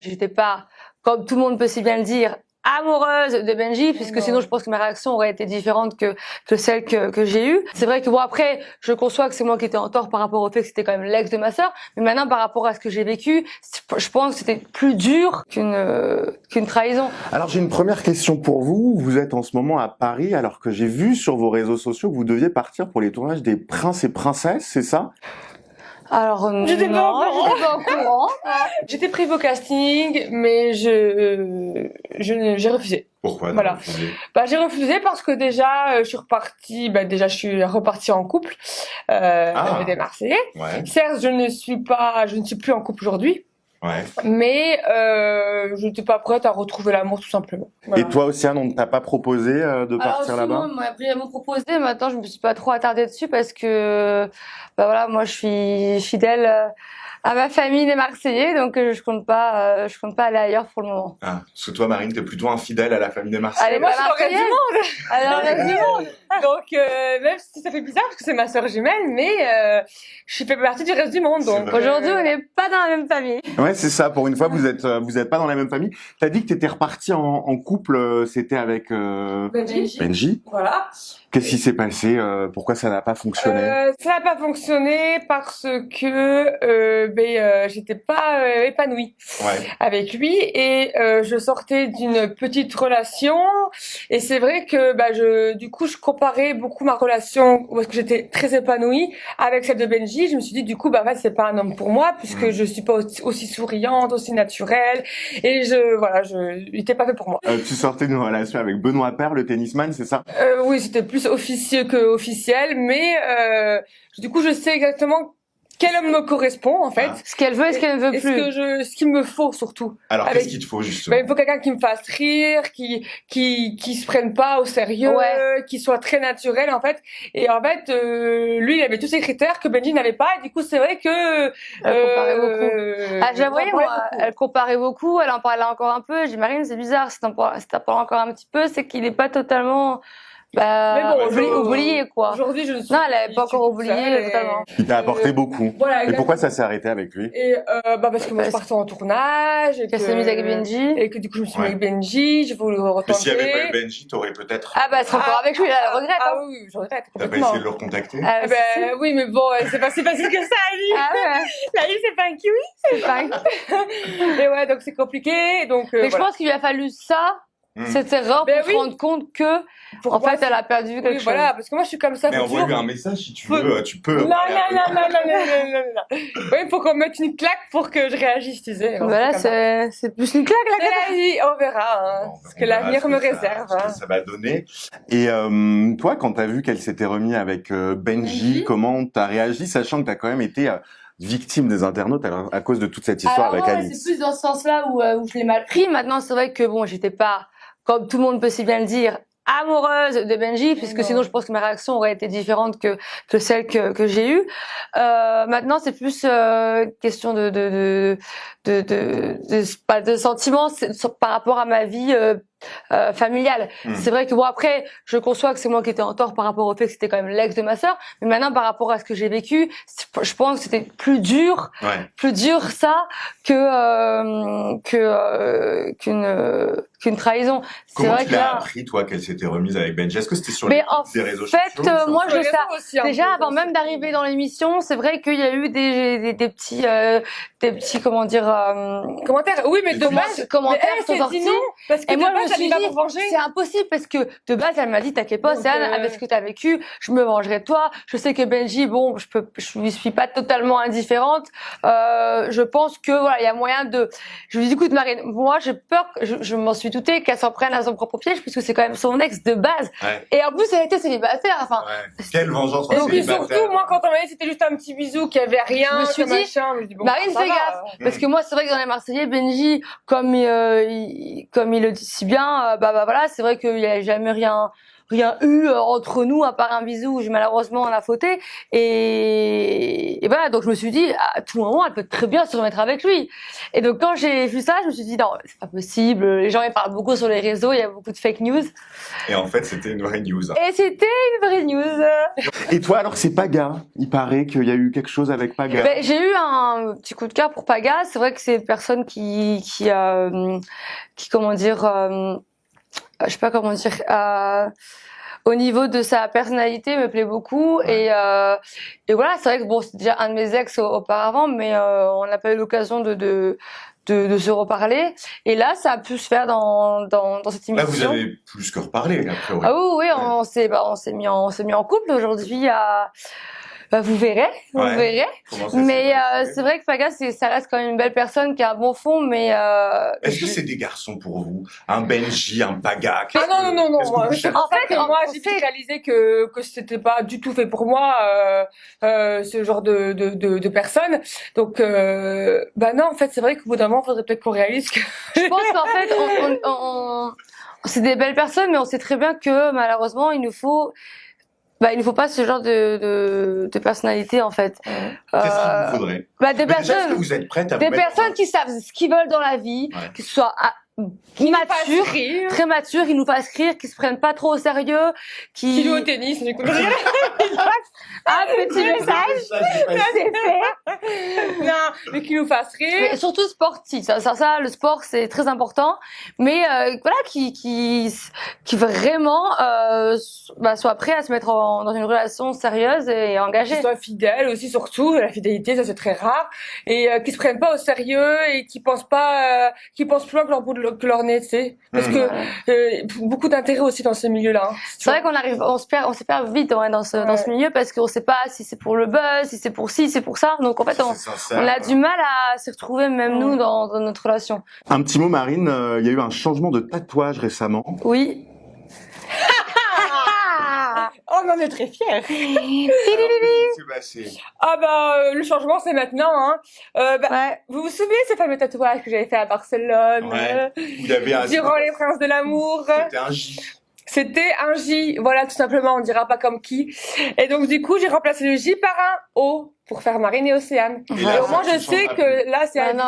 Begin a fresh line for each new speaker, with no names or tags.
J'étais pas, comme tout le monde peut si bien le dire, amoureuse de Benji, puisque sinon je pense que ma réaction aurait été différente que celle que j'ai eue. C'est vrai que bon, après, je conçois que c'est moi qui étais en tort par rapport au fait que c'était quand même l'ex de ma sœur, mais maintenant par rapport à ce que j'ai vécu, je pense que c'était plus dur qu'une trahison.
Alors j'ai une première question pour vous. Vous êtes en ce moment à Paris, alors que j'ai vu sur vos réseaux sociaux que vous deviez partir pour les tournages des Princes et Princesses, c'est ça?
Alors
J'étais pas
au courant.
J'étais prise au casting, mais j'ai refusé.
Pourquoi
Voilà. J'ai refusé parce que déjà je suis repartie. Je suis repartie en couple avec des Marseillais.
Ouais.
Certes, je ne suis plus en couple aujourd'hui.
Ouais.
Mais je n'étais pas prête à retrouver l'amour tout simplement. Voilà.
Et toi, Océane, on ne t'a pas proposé de partir là-bas?
Alors, moi, ils m'ont proposé. Maintenant, je me suis pas trop attardée dessus parce que, voilà, moi, je suis fidèle à ma famille des Marseillais, donc je compte pas aller ailleurs pour le moment.
Ah, parce que toi, Marine, t'es plutôt infidèle à la famille des Marseillais.
Allez,
moi, je suis le reste du monde.
Alors, le reste du monde.
Donc, même si ça fait bizarre parce que c'est ma sœur jumelle, mais je fais partie du reste du monde. Donc
aujourd'hui, on n'est pas dans la même famille.
Ouais, c'est ça. Pour une fois, vous êtes pas dans la même famille. T'as dit que t'étais reparti en couple. C'était avec Benji.
Voilà.
Qu'est-ce qui s'est passé? Pourquoi ça n'a pas fonctionné?
Ça n'a pas fonctionné parce que j'étais pas épanouie avec lui et je sortais d'une petite relation et c'est vrai que du coup je comparais beaucoup ma relation où est-ce que j'étais très épanouie avec celle de Benji. Je me suis dit du coup c'est pas un homme pour moi puisque je suis pas aussi souriante, aussi naturelle et il était pas fait pour moi.
Tu sortais d'une relation avec Benoît Paire, le tennisman, c'est ça?
Oui, c'était plus officieux que officiel, mais du coup je sais exactement quel homme me correspond en fait.
Ce qu'elle veut et ce qu'elle ne veut plus.
Ce qu'il me faut surtout.
Alors qu'est-ce qu'il te faut justement?
Il faut quelqu'un qui me fasse rire, qui se prenne pas au sérieux, qui soit très naturel en fait. Et en fait, lui il avait tous ces critères que Benji n'avait pas. Et du coup c'est vrai que
elle comparait beaucoup. J'avoue, moi, elle comparait beaucoup. Elle en parlait encore un peu. J'ai dit Marine, c'est bizarre. Si t'en parles encore un petit peu, c'est qu'il est pas totalement. Mais bon, oublié quoi.
Aujourd'hui, je ne suis.
Non, elle avait pas encore oublié totalement.
Il t'a apporté beaucoup.
Voilà,
et pourquoi ça s'est arrêté avec lui?
Et parce que moi je partais en tournage et
qu'elle s'est mise avec Benji
et que du coup je me suis mise avec Benji, je voulais le retenter.
Mais s'il n'y avait pas eu Benji, t'aurais peut-être.
Elle sera encore avec lui, là, elle regrette.
Ah oui, je regrette complètement.
T'as pas essayé de le recontacter?
Oui, mais bon, c'est pas si facile que ça, Ali. La vie, c'est pas un kiwi.
C'est pas un kiwi.
Et ouais, donc c'est compliqué. Donc.
Mais je pense qu'il lui a fallu ça. Cette erreur pour se rendre compte que, en fait, elle a perdu quelque chose.
Voilà, parce que moi, je suis comme ça.
Mais envoie-lui un message si tu veux, tu peux.
Non. Oui, faut qu'on mette une claque pour que je réagisse, tu sais.
Voilà, c'est plus une claque,
la vie, on verra, ce que l'avenir me réserve.
Ce que ça va donner. Et toi, quand t'as vu qu'elle s'était remise avec Benji, comment t'as réagi, sachant que t'as quand même été victime des internautes à cause de toute cette histoire avec Alice?
C'est plus dans ce sens-là où je l'ai mal pris. Maintenant, c'est vrai que bon, j'étais pas, comme tout le monde peut si bien le dire, amoureuse de Benji, puisque sinon je pense que ma réaction aurait été différente que celle que j'ai eue. Maintenant, c'est plus question de sentiments par rapport à ma vie familiale. C'est vrai que bon, après, je conçois que c'est moi qui étais en tort par rapport au fait que c'était quand même l'ex de ma sœur, mais maintenant par rapport à ce que j'ai vécu, je pense que c'était plus dur ça qu'une trahison.
Comment tu l'as appris, toi, qu'elle s'était remise avec Benji? Est-ce que c'était sur les réseaux sociaux?
En fait, moi, je sais, déjà, avant même d'arriver dans l'émission, c'est vrai qu'il y a eu des petits, comment dire,
commentaires. Oui, mais de base,
commentaires sont sortis.
Parce que
et moi, je me suis dit,
pour venger.
c'est impossible parce que de base, elle m'a dit, t'inquiète pas, Océane, avec ce que t'as vécu, je me vengerai de toi. Je sais que Benji, bon, je lui suis pas totalement indifférente. Je pense que voilà, il y a moyen de. Je lui dis, écoute, Marine, moi, j'ai peur, je m'en suis doutée qu'elle s'en prenne à son propre piège puisque c'est quand même son ex de base. Et en plus, elle était célibataire. Enfin.
Quelle vengeance.
Et surtout, moi, quand on m'a dit c'était juste un petit bisou, qu'il y avait rien,
je me suis dit, bon, Marine, fais gaffe, parce que moi, c'est vrai que dans les Marseillais, Benji, comme il le dit si bien, voilà, c'est vrai qu'il y a jamais rien rien eu entre nous à part un bisou où j'ai malheureusement la fauté. Et voilà, donc je me suis dit, à tout moment, elle peut très bien se remettre avec lui. Et donc quand j'ai vu ça, je me suis dit, non, c'est pas possible. Les gens, ils parlent beaucoup sur les réseaux, il y a beaucoup de fake news.
Et en fait, c'était une vraie news.
Et c'était une vraie news.
Et toi, alors, c'est Paga. Il paraît qu'il y a eu quelque chose avec Paga.
Ben, j'ai eu un petit coup de cœur pour Paga. C'est vrai que c'est une personne qui comment dire, je sais pas comment dire, au niveau de sa personnalité, me plaît beaucoup.
Ouais.
Et voilà, c'est vrai que bon, c'est déjà un de mes ex auparavant, mais on n'a pas eu l'occasion de se reparler. Et là, ça a pu se faire dans cette émission.
Là, vous avez plus que reparlé, après. Ouais.
Ah oui, on s'est mis en couple aujourd'hui. Vous verrez, vous verrez. Mais c'est vrai que Paga, ça reste quand même une belle personne qui a un bon fond, mais
est-ce que c'est des garçons pour vous? Un Benji, un Paga?
Ah non.
En fait,
moi, j'ai vite réalisé que c'était pas du tout fait pour moi, ce genre de personne. Donc, non, en fait, c'est vrai qu'au bout d'un moment, il faudrait peut-être qu'on réalise que...
Je pense qu'en fait, c'est des belles personnes, mais on sait très bien que malheureusement, il nous faut pas ce genre de personnalité, en fait.
Qu'est-ce qu'il vous faudrait?
Des personnes.
Est-ce que vous êtes prête à
des
vous mettre
personnes qui savent ce qu'ils veulent dans la vie, qui soient matures, très matures, qui nous fassent rire, qui se prennent pas trop au sérieux, qui
jouent au tennis, du coup.
Un petit message, c'est fait.
Non, mais qui nous fassent rire.
Mais surtout sportif. Ça, le sport, c'est très important. Mais voilà, qui vraiment soit prêt à se mettre dans une relation sérieuse et engagée.
Qui soient fidèles aussi, surtout. La fidélité, ça c'est très rare. Et qui se prennent pas au sérieux et qui pensent pas, qui pensent plus loin que leur bout que leur nez, tu sais. Parce que beaucoup d'intérêt aussi dans ce milieu-là. Hein,
c'est vrai on se perd vite dans ce milieu parce qu'on sait pas si c'est pour le buzz, si c'est pour ci, c'est pour ça. Donc en fait, on a du mal à se retrouver même nous dans notre relation.
Un petit mot, Marine, il y a eu un changement de tatouage récemment.
Oui.
On en est très fiers. Le changement c'est maintenant. Hein. Vous vous souvenez de ce fameux tatouage que j'avais fait à Barcelone durant les Princes de l'amour?
C'était un J.
C'était un J, voilà, tout simplement, on dira pas comme qui. Et donc, du coup, j'ai remplacé le J par un O pour faire Marine et Océane. Et au moins, je sais que là, c'est un